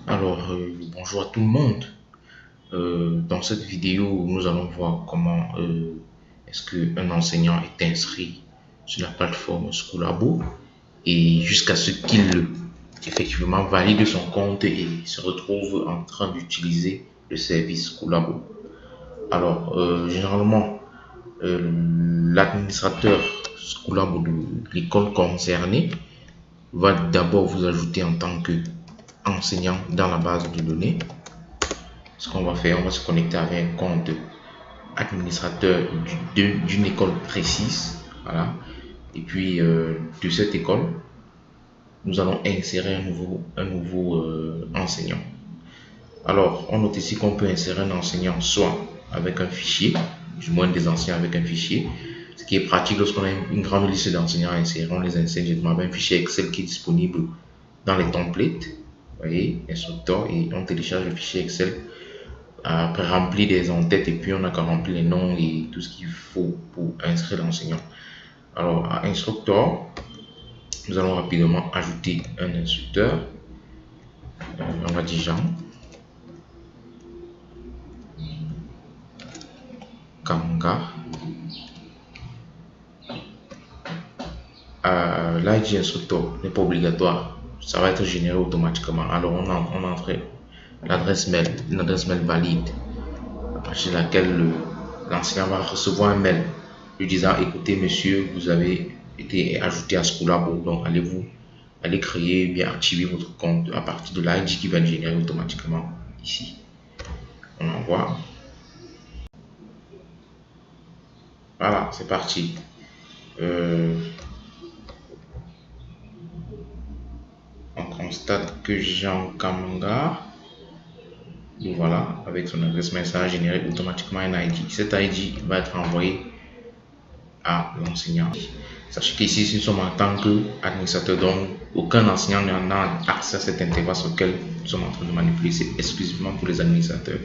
Alors, bonjour à tout le monde. Dans cette vidéo, nous allons voir comment est-ce qu'un enseignant est inscrit sur la plateforme Schoolabo et jusqu'à ce qu'il effectivement valide son compte et se retrouve en train d'utiliser le service Schoolabo. Alors, généralement, l'administrateur Schoolabo de l'école concernée va d'abord vous ajouter en tant qu'enseignant dans la base de données. Ce qu'on va faire, on va se connecter avec un compte administrateur d'une école précise. Voilà. Et puis de cette école, nous allons insérer un nouveau enseignant. Alors, on note ici qu'on peut insérer un enseignant soit avec un fichier, du moins des enseignants avec un fichier, ce qui est pratique lorsqu'on a une grande liste d'enseignants à insérer. On les insère directement avec un fichier Excel qui est disponible dans les templates. Vous voyez, instructeur, et on télécharge le fichier Excel après remplir des en-têtes et puis on n'a qu'à remplir les noms et tout ce qu'il faut pour inscrire l'enseignant. Alors à instructeur, nous allons rapidement ajouter un instructeur. On va dire Jean Kamga. L'ID instructeur n'est pas obligatoire, ça va être généré automatiquement. Alors on entre l'adresse mail, une adresse mail valide à partir de laquelle l'enseignant va recevoir un mail lui disant: écoutez monsieur, vous avez été ajouté à Schoolabo, donc allez créer, bien activer votre compte à partir de l'ID qui va être généré automatiquement ici. On envoie. Voilà, c'est parti. On constate que Jean Kamanga, voilà, avec son adresse mail, ça a généré automatiquement un ID. Cet ID va être envoyé à l'enseignant. Sachez qu'ici, nous sommes en tant qu'administrateur, donc aucun enseignant n'a accès à cette interface sur laquelle nous sommes en train de manipuler. C'est exclusivement pour les administrateurs.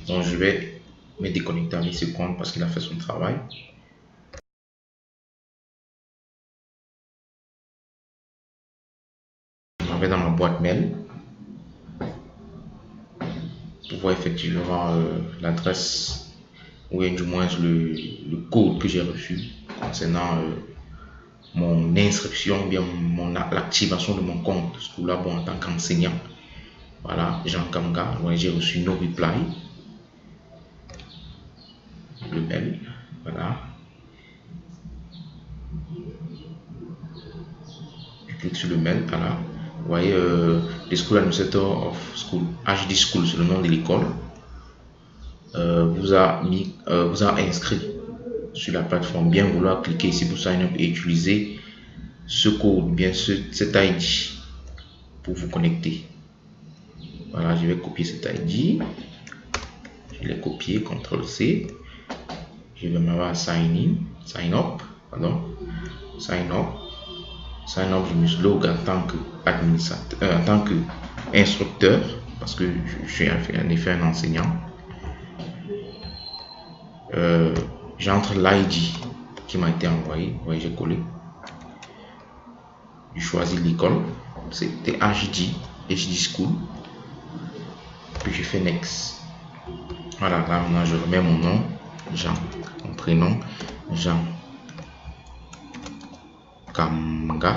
Donc je vais me déconnecter avec ce compte parce qu'il a fait son travail. Je vais dans ma boîte mail pour voir effectivement l'adresse ou du moins le code que j'ai reçu concernant mon inscription, bien l'activation de mon compte Schoolabo en tant qu'enseignant. Voilà, Jean Kamga, j'ai reçu no reply, le mail, voilà. Je clique sur le mail, voilà. Vous voyez, the School Administrator of School, HD School, c'est le nom de l'école, vous a inscrit sur la plateforme. Bien vouloir cliquer ici pour sign up et utiliser ce code, bien cet ID pour vous connecter. Voilà, je vais copier cet ID. Je l'ai copié, CTRL-C. Je vais m'avoir sign up, pardon, sign up, je me log en tant qu'administrateur, en tant qu'instructeur, parce que je suis en effet un enseignant. J'entre l'ID qui m'a été envoyé, vous voyez, j'ai collé. Je choisis l'école, c'était HD School, puis je fais next. Voilà, là maintenant je remets mon nom, Jean, mon prénom, Jean Kamga.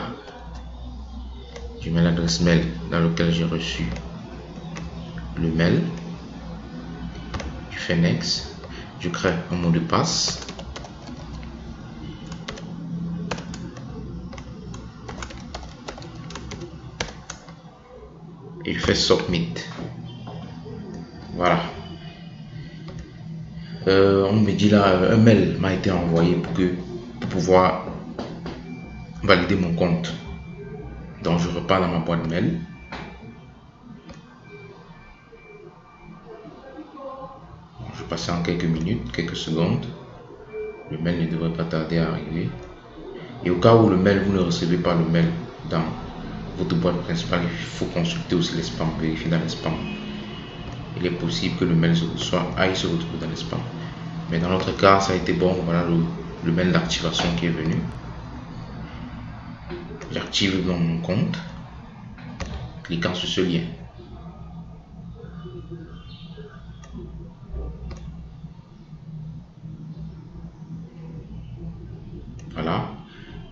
Je mets l'adresse mail dans laquelle j'ai reçu le mail. Je fais next. Je crée un mot de passe. Et je fais submit. Voilà. On me dit là, un mail m'a été envoyé pour pouvoir valider mon compte. Donc je repars dans ma boîte mail. Je passe en quelques minutes, quelques secondes. Le mail ne devrait pas tarder à arriver. Et au cas où le mail, vous ne recevez pas le mail dans votre boîte principale, il faut consulter aussi les spams, vérifier dans les spams. Il est possible que le mail se retrouve dans les spams. Mais dans notre cas, ça a été bon. Voilà le mail d'activation qui est venu. J'active donc mon compte, cliquant sur ce lien.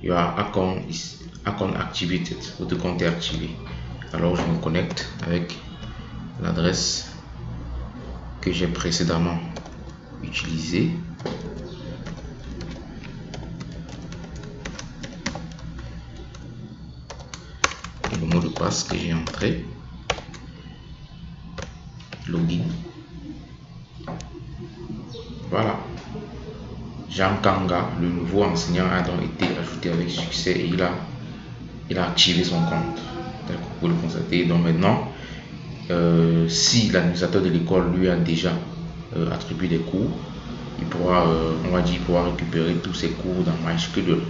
il y a account activated, votre compte est activé. Alors je me connecte avec l'adresse que j'ai précédemment utilisée. Et le mot de passe que j'ai entré. Login. Voilà. Jean Kanga, le nouveau enseignant, a donc été ajouté avec succès et il a activé son compte. Vous pouvez le constater. Donc maintenant, si l'administrateur de l'école lui a déjà attribué des cours, il pourra, on va dire, il pourra récupérer tous ses cours dans MySchedule.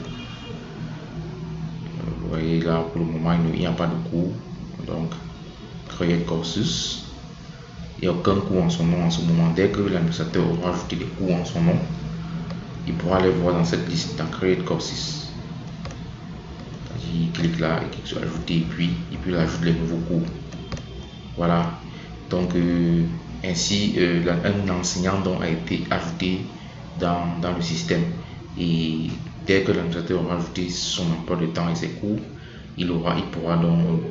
Vous voyez là, pour le moment, il n'y a pas de cours. Donc, Create Courses. Il n'y a aucun cours en son nom en ce moment. Dès que l'administrateur aura ajouté des cours en son nom, il pourra les voir dans cette liste dans Create Courses. Il clique là, il clique sur ajouter et puis il ajoute les nouveaux cours. Voilà. Donc ainsi un enseignant donc a été ajouté dans le système, et dès que l'administrateur aura ajouté son emploi de temps et ses cours, il pourra donc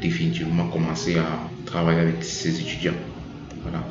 définitivement commencer à travailler avec ses étudiants. Voilà.